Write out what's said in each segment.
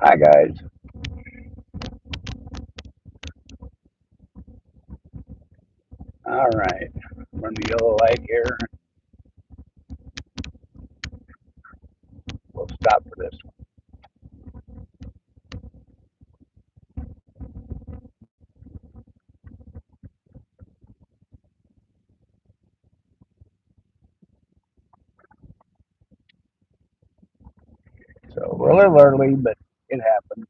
Hi guys. All right. Run the yellow light here. We'll stop for this one. So we're a little early, but it happened.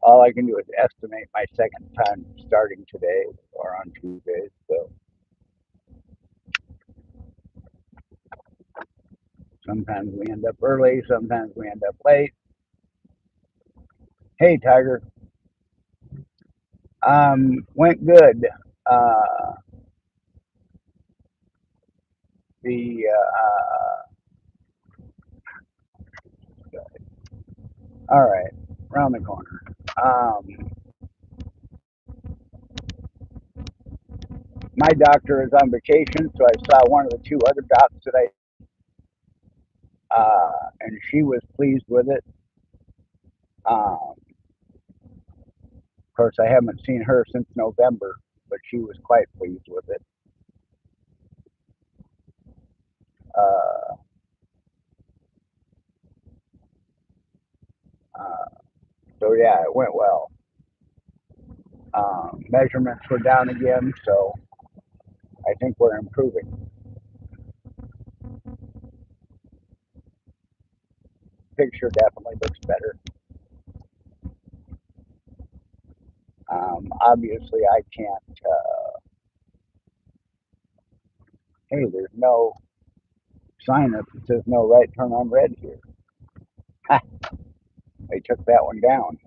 All I can do is estimate my second time starting today or on Tuesdays. So sometimes we end up early, sometimes we end up late. Hey Tiger. Went good. Uh the all right, around the corner. Um my doctor is on vacation, so I saw one of the two other docs that and she was pleased with it. Of course, I haven't seen her since November, but she was quite pleased with it. Uh, uh, so yeah, it went well. Measurements were down again, so I think we're improving. Picture definitely looks better. Obviously, I can't. Hey, there's no sign up that says no right turn on red here. Ha, they took that one down.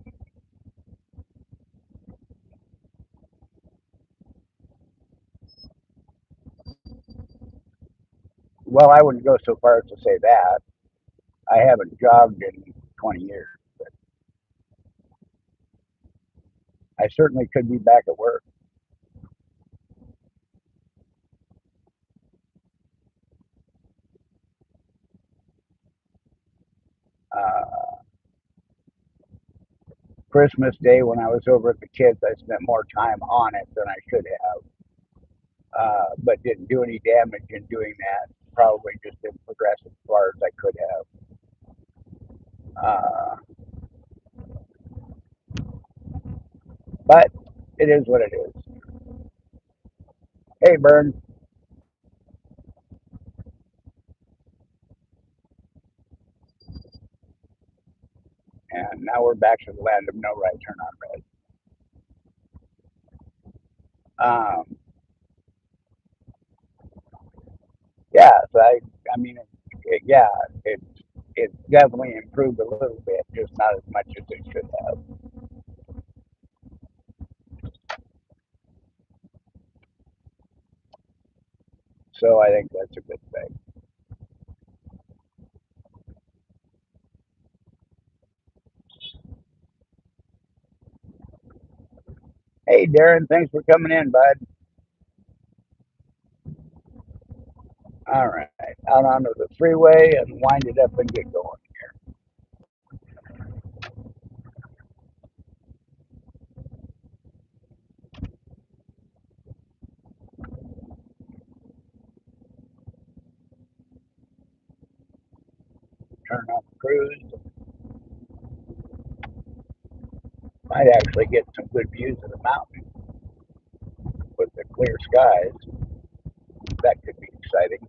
Well, I wouldn't go so far as to say that. I haven't jogged in 20 years, but I certainly could be back at work. Uh, Christmas Day when I was over at the kids, I spent more time on it than I should have, but didn't do any damage in doing that. Probably just didn't progress as far as I could have. But it is what it is. Hey, Burn. And now we're back to the land of no right turn on red. Yeah, so I mean, yeah, it definitely improved a little bit, just not as much as it should have. So I think that's a good thing. Hey, Darren, thanks for coming in, bud. All right, out onto the freeway and wind it up and get going. Turn on the cruise. Might actually get some good views of the mountain with the clear skies. That could be exciting.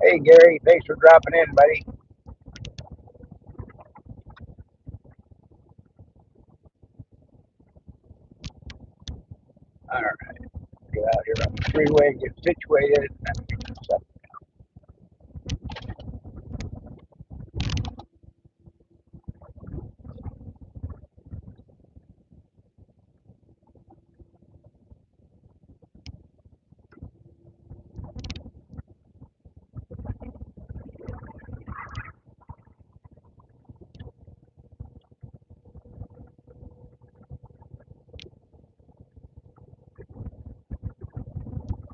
Hey, Gary, thanks for dropping in, buddy. All right, get out here on the freeway, get situated, and then we can set.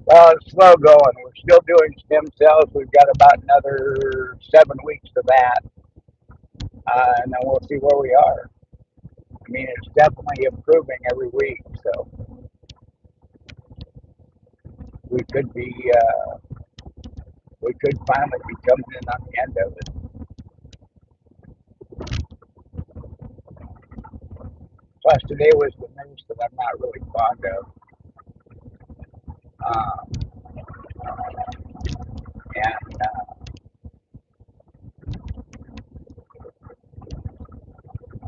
Well, it's slow going. We're still doing stem cells. We've got about another 7 weeks to that, and then we'll see where we are. I mean, it's definitely improving every week, so we could be, we could finally be coming in on the end of it. Plus, today was the news that I'm not really fond of. Um, and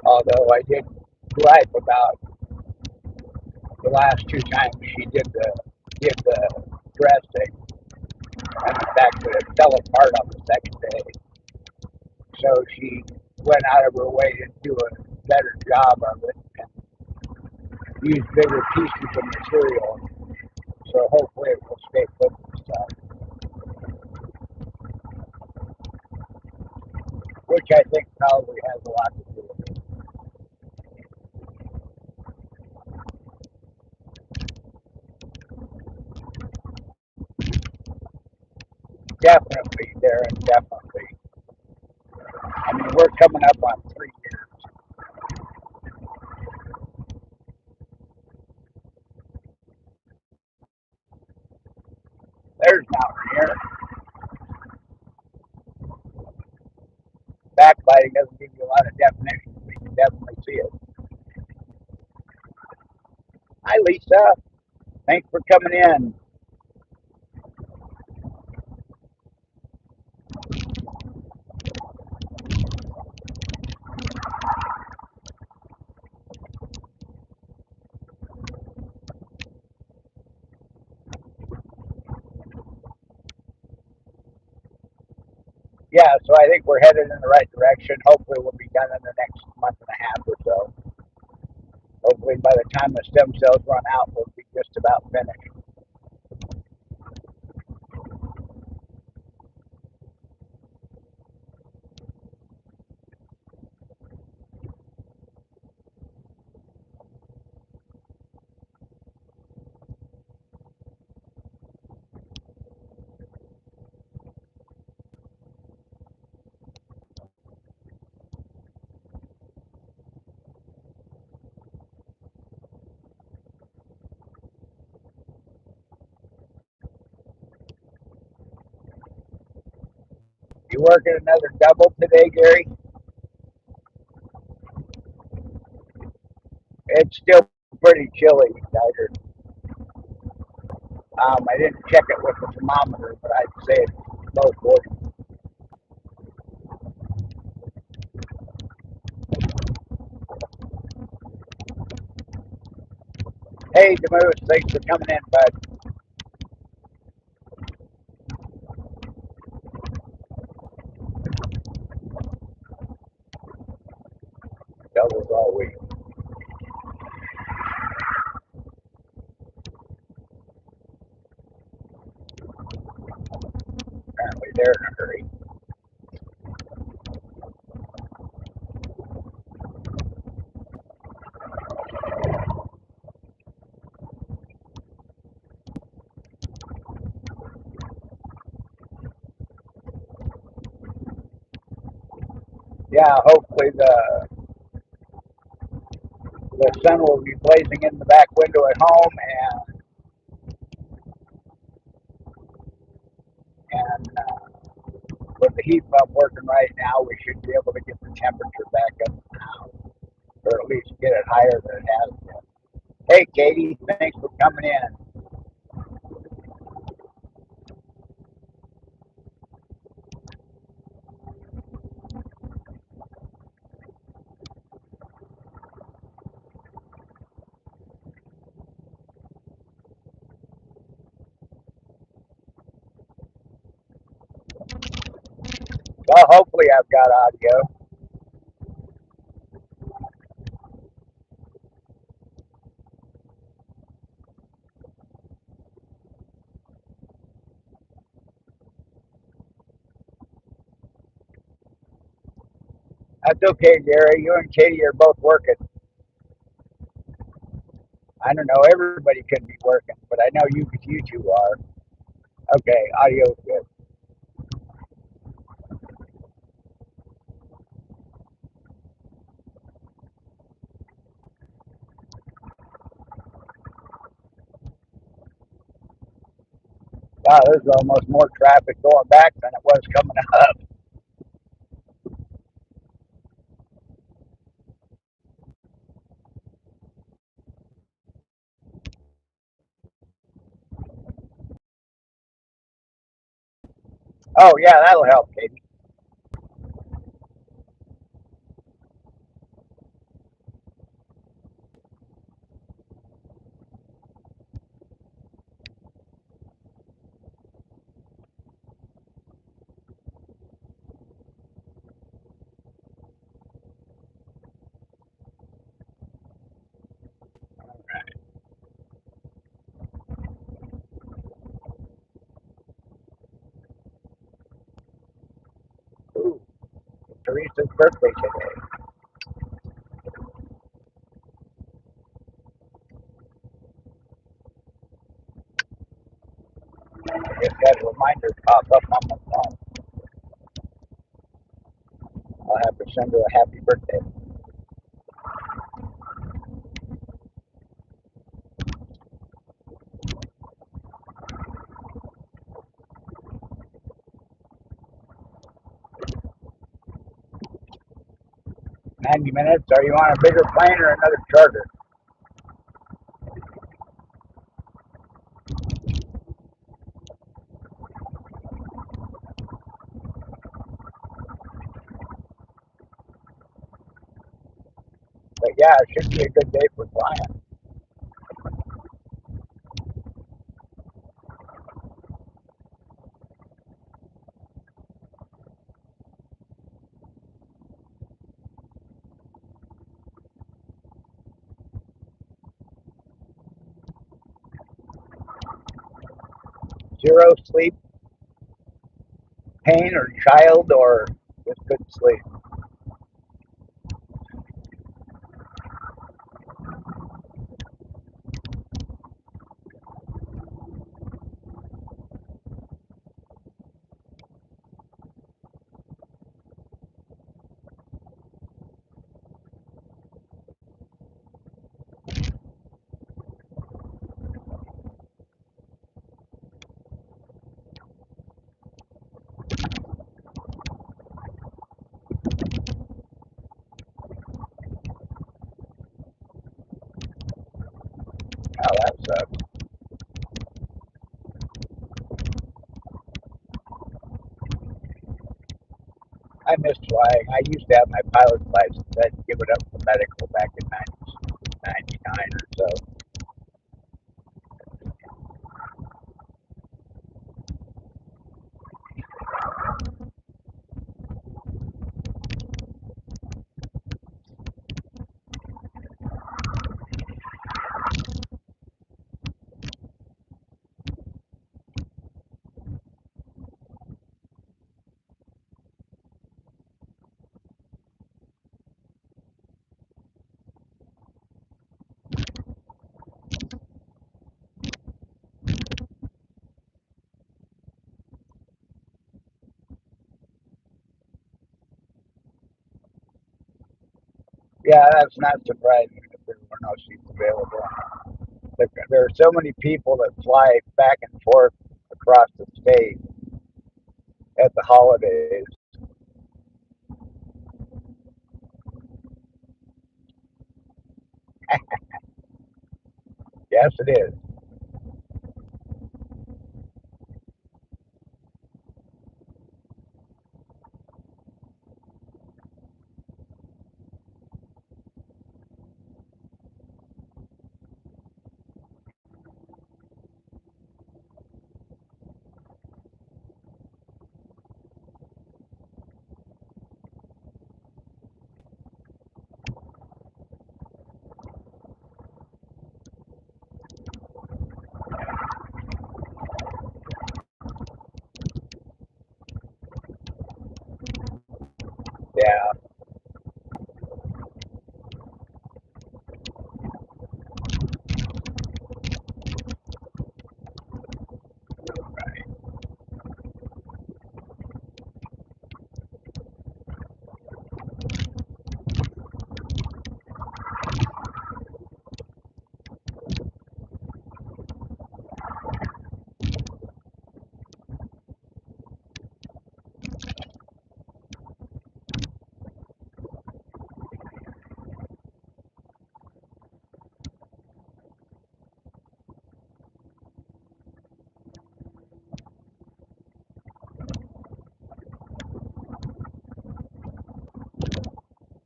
although I did gripe about the last 2 times she did the dressing, and the fact that it fell apart on the second day, so she went out of her way to do a better job of it and use bigger pieces of material. So hopefully it will stay put this time, which I think probably has a lot to do with it. Definitely, Darren, definitely. I mean, we're coming up on 3 years. There's Mount Rainier. Backlighting doesn't give you a lot of definition, but you can definitely see it. Hi, Lisa. Thanks for coming in. Yeah, so I think we're headed in the right direction. Hopefully, we'll be done in the next month and a half or so. Hopefully, by the time the stem cells run out, we'll be just about finished. You working another double today, Gary? It's still pretty chilly, Tiger. I didn't check it with the thermometer, but I'd say it's low 40. Hey, Demoose, thanks for coming in, bud. Doubles all week. Apparently, they're in a hurry. Yeah, hopefully the sun will be blazing in the back window at home, and with the heat pump working right now, we should be able to get the temperature back up now, or at least get it higher than it has been. Hey, Katie, thanks for coming in. Well, hopefully I've got audio. That's okay, Gary. You and Katie are both working. I don't know. Everybody could be working, but I know you two are. Okay, audio's good. Wow, there's almost more traffic going back than it was coming up. Oh yeah, that'll help, Katie. Ooh, Teresa's birthday today. Just had reminders pop up on my phone. I'll have to send her a happy birthday. 90 minutes. Are you on a bigger plane or another charter? But yeah, it should be a good day for flying. Zero sleep, pain, or child, or just couldn't sleep. Oh, that sucks. I miss flying. I used to have my pilot's license. I had to give it up for medical back in 99 or so. Yeah, that's not surprising if there were no seats available. There are so many people that fly back and forth across the state at the holidays. Yes, it is.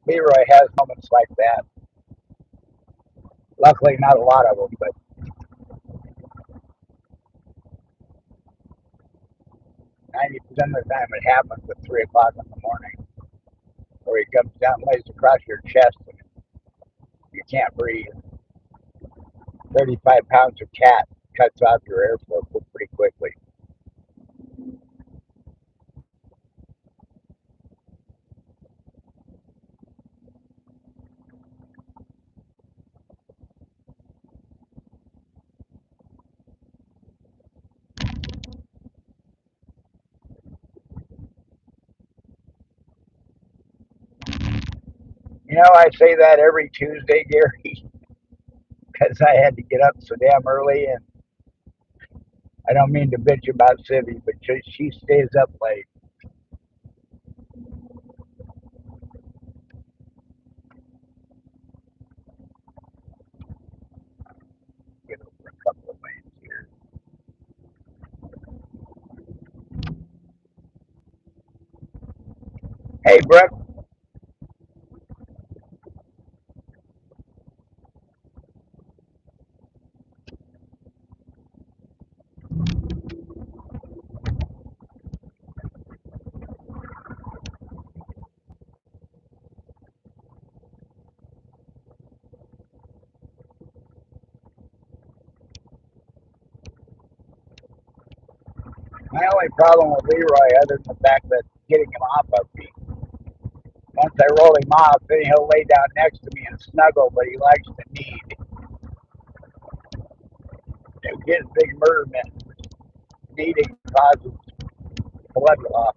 Leroy has moments like that. Luckily, not a lot of them, but 90% of the time it happens at 3 o'clock in the morning, where he comes down, lays across your chest, and you can't breathe. 35 pounds of cat cuts off your airflow pretty quickly. You know, I say that every Tuesday, Gary, because I had to get up so damn early, and I don't mean to bitch about Civvy, but she stays up late. Get over a couple of lanes here. Hey, Brooke. My only problem with Leroy, other than the fact that getting him off of me, once I roll him off, then he'll lay down next to me and snuggle, but he likes to need. His big murder myth, needing causes blood loss.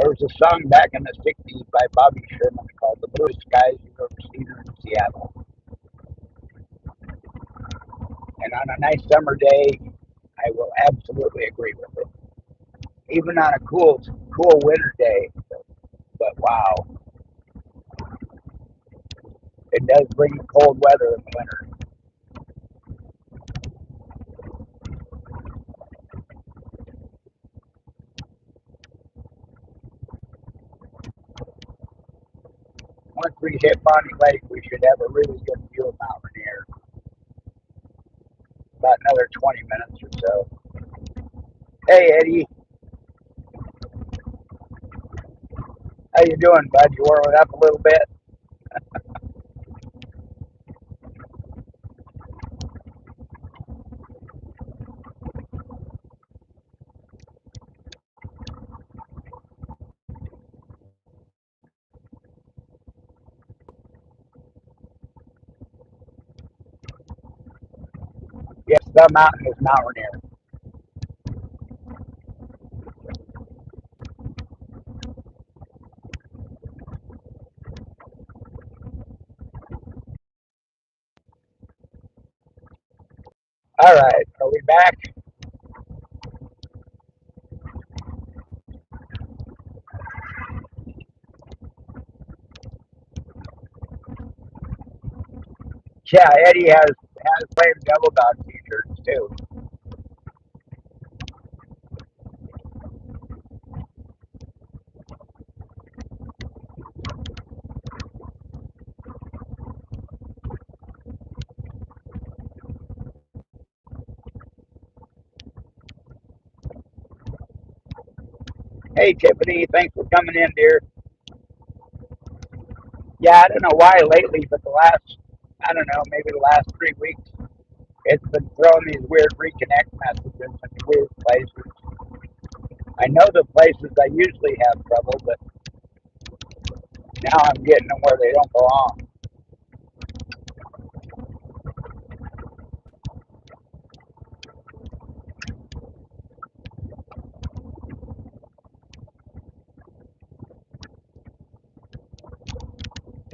There was a song back in the 60s by Bobby Sherman called The Blue Skies You've Ever Seen Her in Seattle. And on a nice summer day, I will absolutely agree with it. Even on a cool winter day. But wow, it does bring cold weather in the winter. Once we hit Bonnie Lake, we should have a really good view of Mount Rainier. About another 20 minutes or so. Hey, Eddie. How you doing, bud? You warming up a little bit? Yes, the mountain is Mount Rainier. All right, are we back? Yeah, Eddie has flame devil dog t-shirts too. Hey, Tiffany, thanks for coming in, dear. Yeah, I don't know why lately, but I don't know, maybe the last 3 weeks, it's been throwing these weird reconnect messages in weird places. I know the places I usually have trouble, but now I'm getting them where they don't belong.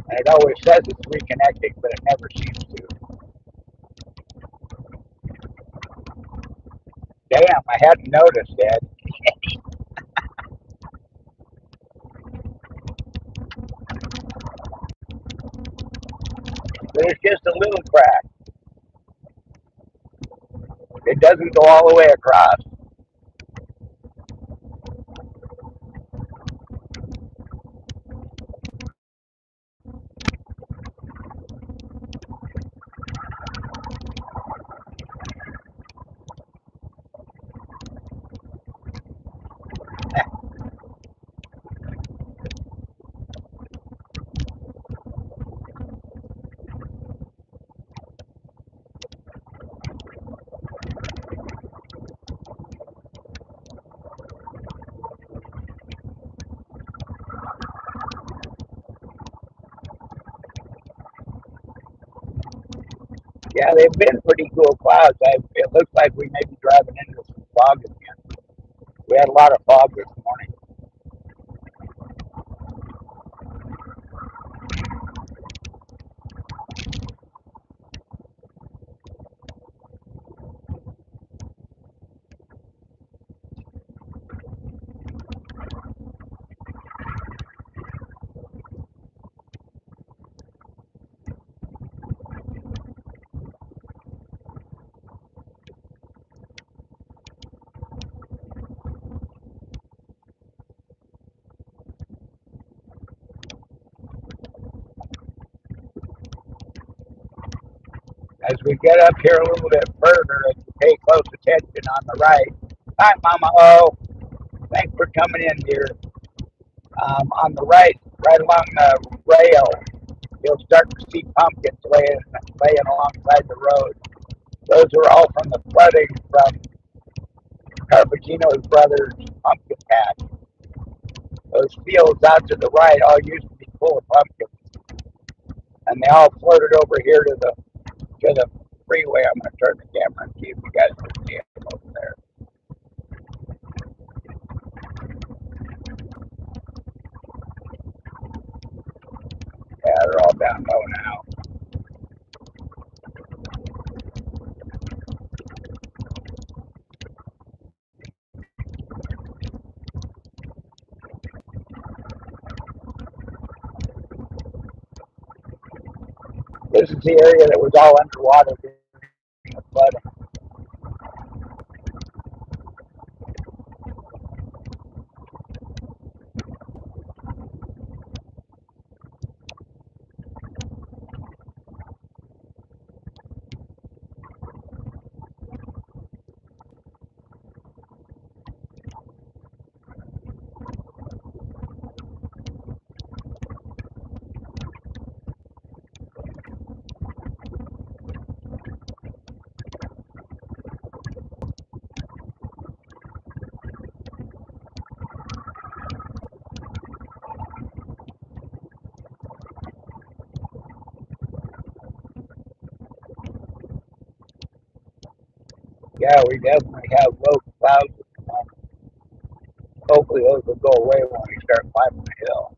And it always says it's reconnecting, but it never seems to. Damn, I hadn't noticed that. But it's just a little crack. It doesn't go all the way across. Yeah, they've been pretty cool clouds. It looks like we may be driving into some fog again. We had a lot of fog this morning. As we get up here a little bit further, if you pay close attention on the right. Hi, Mama O. Thanks for coming in here. On the right along the rail, you'll start to see pumpkins laying alongside the road. Those are all from the flooding from Carpagino's brother's pumpkin patch. Those fields out to the right all used to be full of pumpkins, and they all floated over here to the freeway. I'm going to turn the camera and see if you guys can see them over there. Yeah, they're all down low now. This is the area that was all underwater during the flooding. Yeah, we definitely have low clouds. Hopefully those will go away when we start climbing the hill.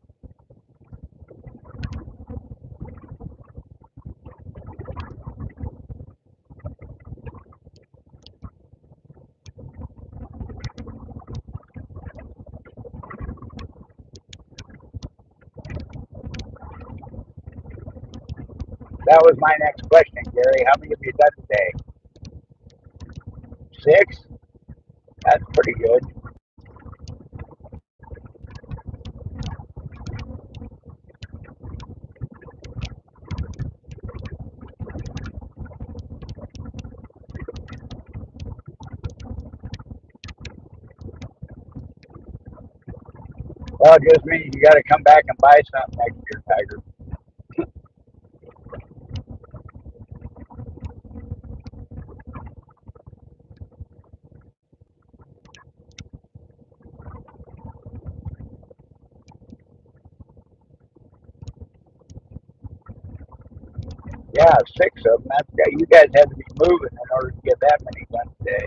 That was my next question, Gary. How many have you done today? 6? That's pretty good. Well, it just means you got to come back and buy something next year, Tiger. Yeah, 6 of them. You guys had to be moving in order to get that many done today.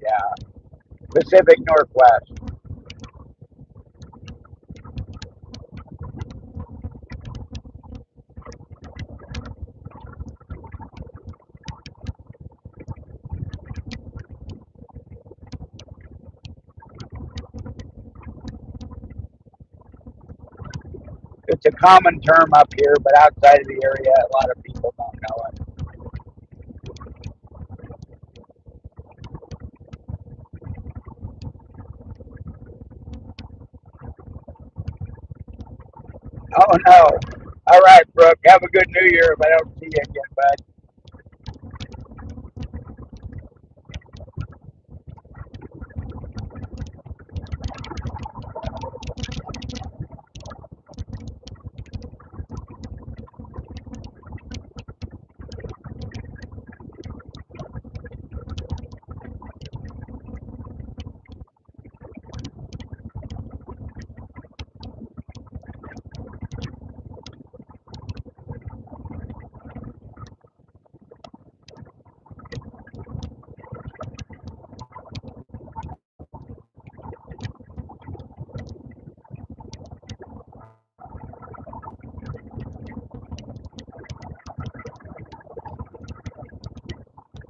Yeah, Pacific Northwest. It's a common term up here, but outside of the area, a lot of people don't know it. Oh no! All right, Brooke. Have a good New Year. If I don't see you again, bud.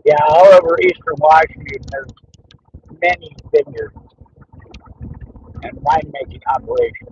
Yeah, all over eastern Washington, there's many vineyards and winemaking operations.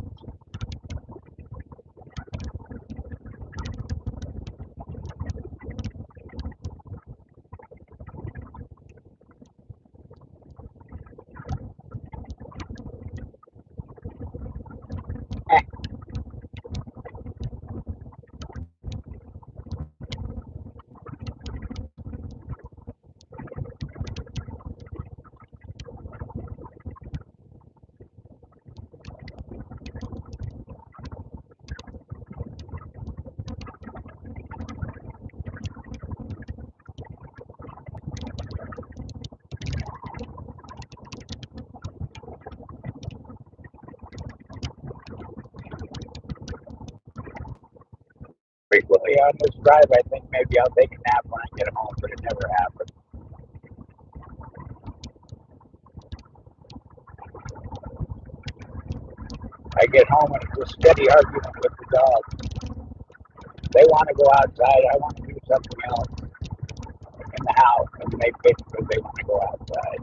Frequently on this drive, I think maybe I'll take a nap when I get home, but it never happens. I get home and it's a steady argument with the dogs. They want to go outside. I want to do something else in the house, and they basically they want to go outside.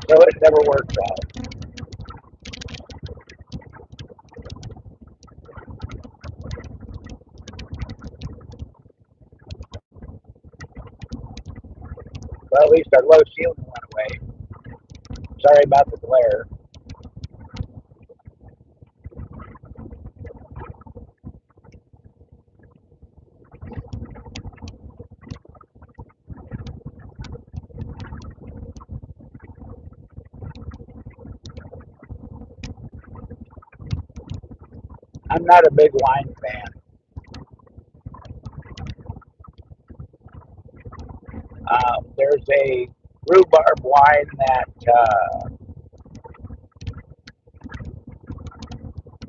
So it never works out. Well, at least our low ceiling went away. Sorry about the glare. I'm not a big wine fan. There's a rhubarb wine that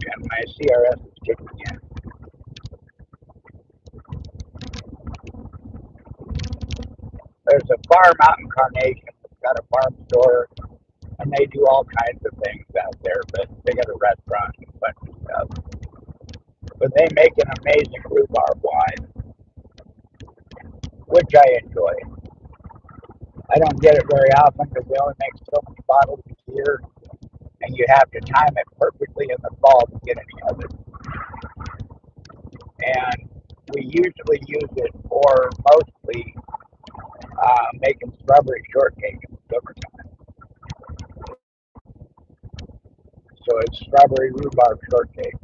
and my CRS is kicking in. There's a farm out in Carnation that's got a farm store, and they do all kinds of things out there. But they got a restaurant and a bunch of stuff. But they make an amazing rhubarb wine, which I enjoy. I don't get it very often because they only make so many bottles a year, and you have to time it perfectly in the fall to get any of it. And we usually use it for mostly making strawberry shortcake in the summertime. So it's strawberry rhubarb shortcake,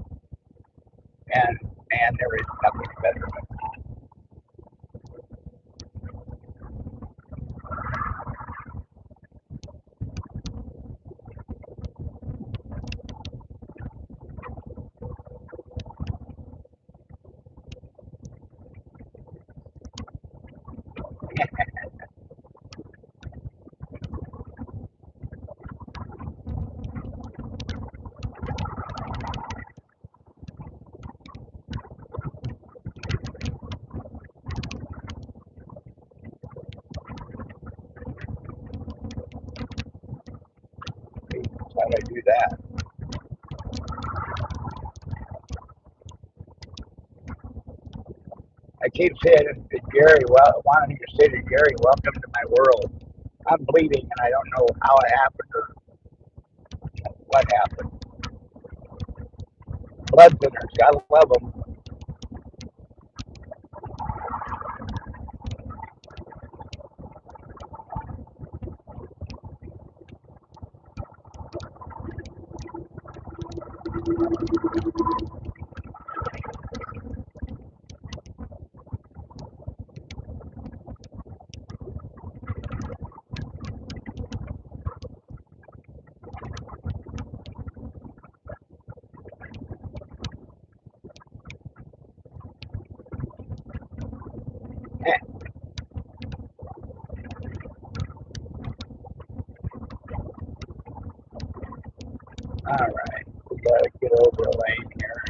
and there is nothing better than how I do that. keep saying to Jerry, well, wanting to say to Jerry, welcome to my world. I'm bleeding and I don't know how it happened or what happened. Blood thinners, I love them. All right, we gotta get over a lane here.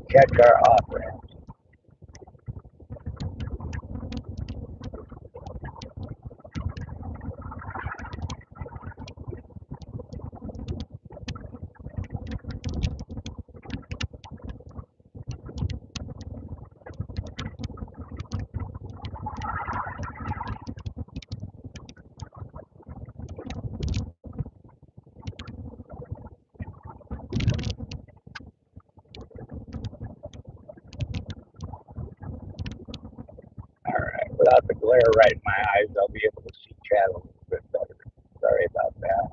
Catch our off ramp. All right, without the glare right in my eyes, I'll be able to see Chad a little bit better. Sorry about that.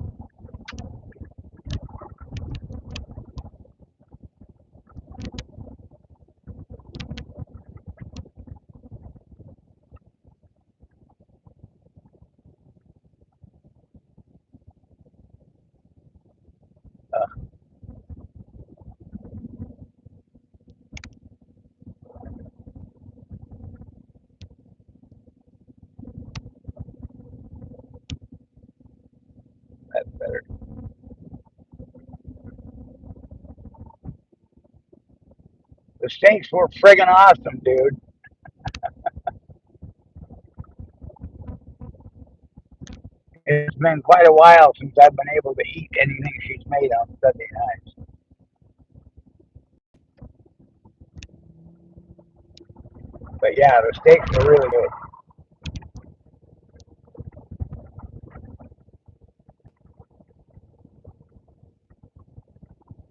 That's better. The stinks were friggin' awesome, dude. It's been quite a while since I've been able to eat anything she's made on Sunday nights. But yeah, the steaks are really good.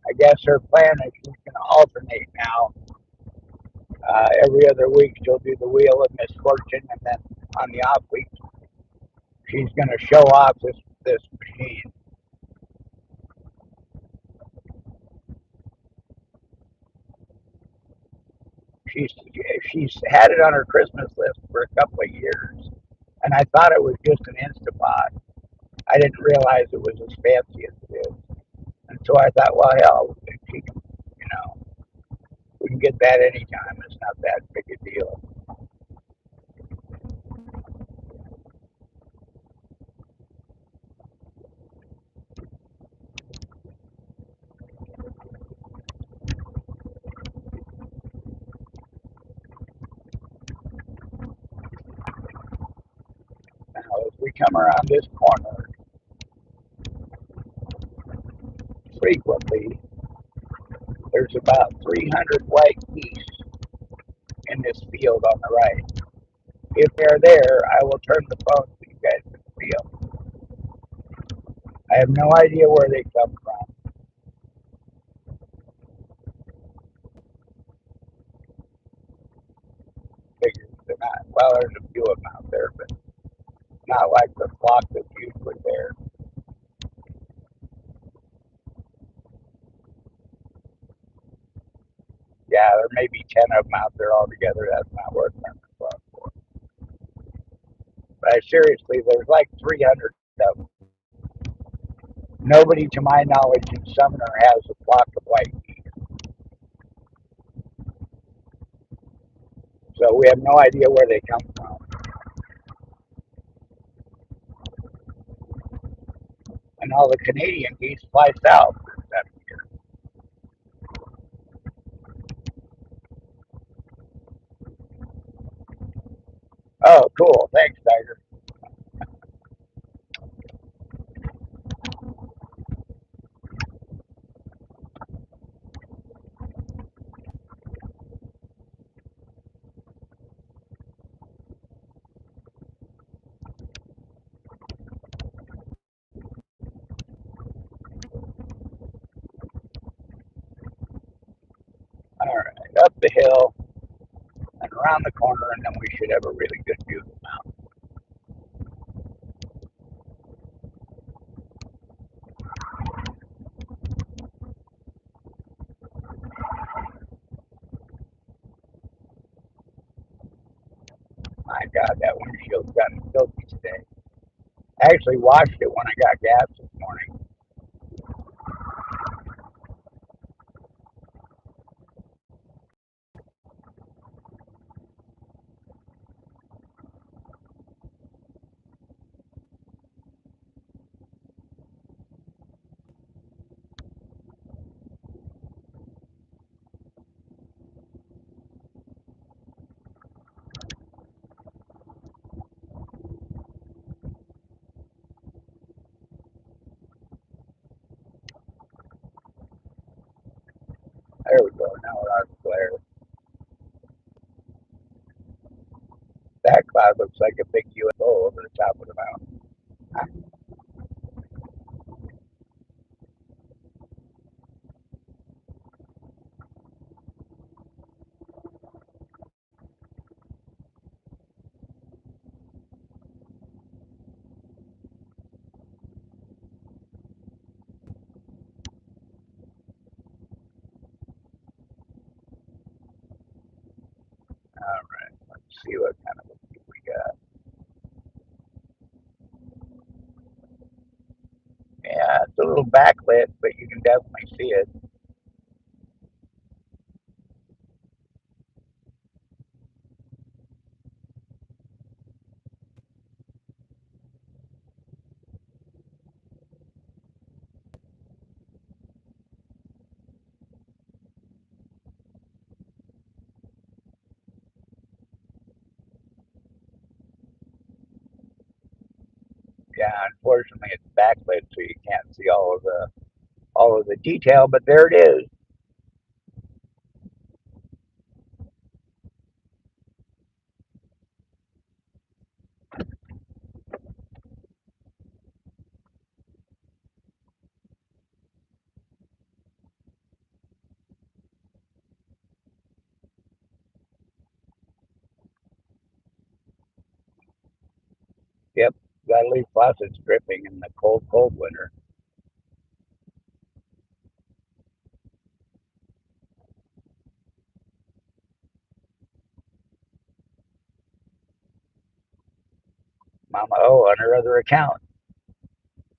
I guess her plan is she's going to alternate now. Every other week she'll do the Wheel of Misfortune, and then on the off week she's going to show off this machine. She's had it on her Christmas list for a couple of years, and I thought it was just an Instapot. I didn't realize it was as fancy as it is. And so I thought, well, hell, she can, you know, we can get that anytime. It's not that big a deal. Now, as we come around this corner, frequently there's about 300 white geese in this field on the right. If they're there, I will turn the phone so you guys can see them. I have no idea where they come from. Figures they're not. Well, there's a few of them out there, but not like the flock that's usually there. Yeah, there may be 10 of them out there altogether. That's not worth turning the phone for. But seriously, there's like 300 of them. Nobody, to my knowledge, in Sumner has a flock of white geese. So we have no idea where they come from. And all the Canadian geese fly south this time of year. Oh, cool. Thanks, Tiger. up the hill and around the corner, and then we should have a really good view of the mountain. My God, that windshield's gotten filthy today. I actually washed it when I got gas this morning. There we go. Now we're out of glare. That cloud looks like a big UFO over the top of the mountain. All right, let's see what kind of a view we got. Yeah, it's a little backlit, but you can definitely see it. Yeah, unfortunately it's backlit, so you can't see all of the detail, but there it is. Yep, gotta leave faucets dripping in the cold, cold winter. Mama O on her other account.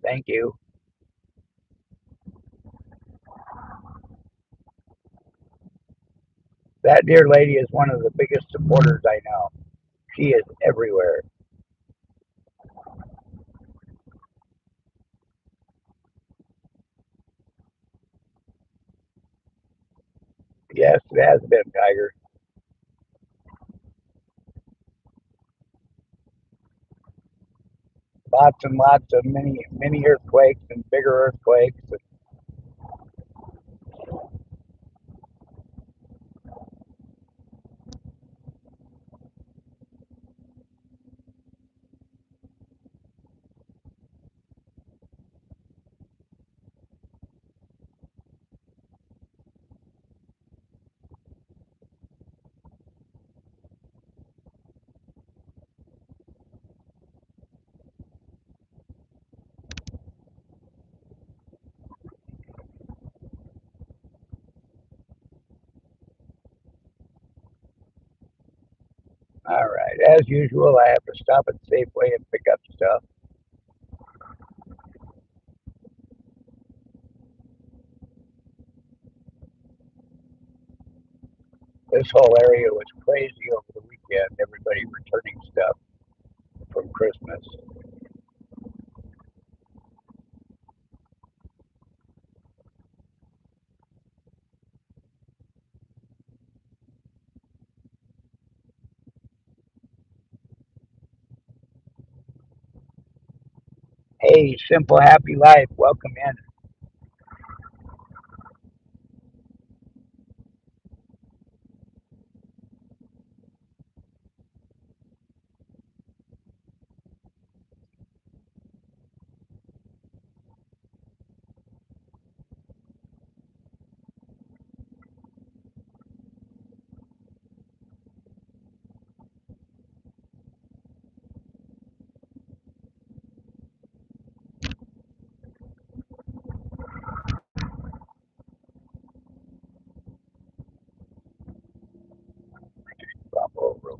Thank you. That dear lady is one of the biggest supporters I know. She is everywhere. Yes, it has been, Tiger. Lots and lots of mini earthquakes and bigger earthquakes. All right, as usual, I have to stop at Safeway and pick up stuff. This whole area was crazy over the weekend. Everybody returning stuff from Christmas. Hey, Simple Happy Life, welcome in.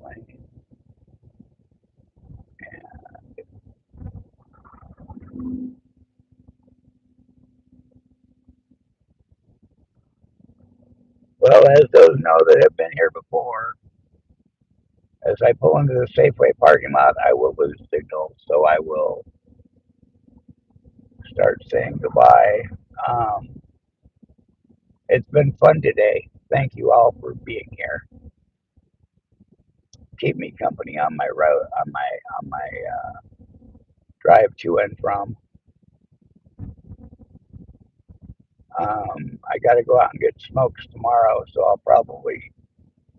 Lane. Well, as those know that have been here before, as I pull into the Safeway parking lot, I will lose signal, so I will start saying goodbye. Um, it's been fun today. Thank you all for being here. Keep me company on my road, on my drive to and from. I got to go out and get smokes tomorrow, so I'll probably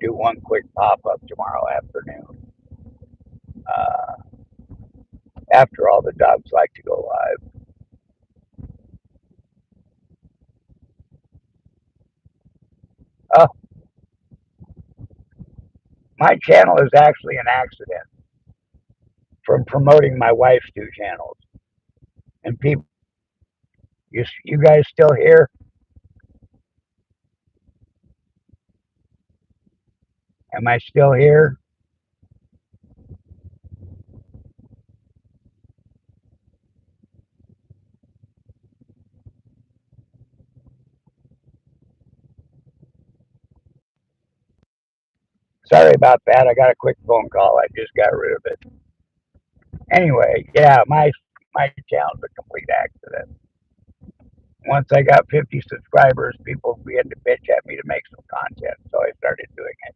do one quick pop up tomorrow afternoon. Uh, After all, the dogs like to go live. Oh, my channel is actually an accident from promoting my wife's two channels. And people, you guys still here? Am I still here? Sorry about that. I got a quick phone call. I just got rid of it. Anyway, yeah, my channel's a complete accident. Once I got 50 subscribers, people began to bitch at me to make some content, so I started doing it.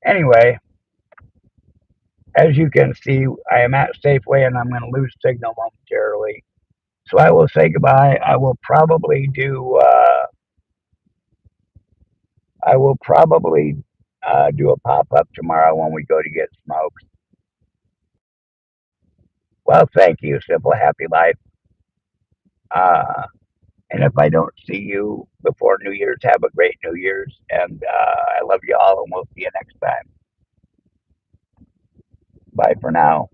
Anyway, as you can see, I am at Safeway and I'm going to lose signal momentarily. So I will say goodbye. I will probably do a pop up tomorrow when we go to get smokes. Well, thank you, Simple Happy Life. Uh, and if I don't see you before New Year's, have a great New Year's. And I love you all, and we'll see you next time. Bye for now.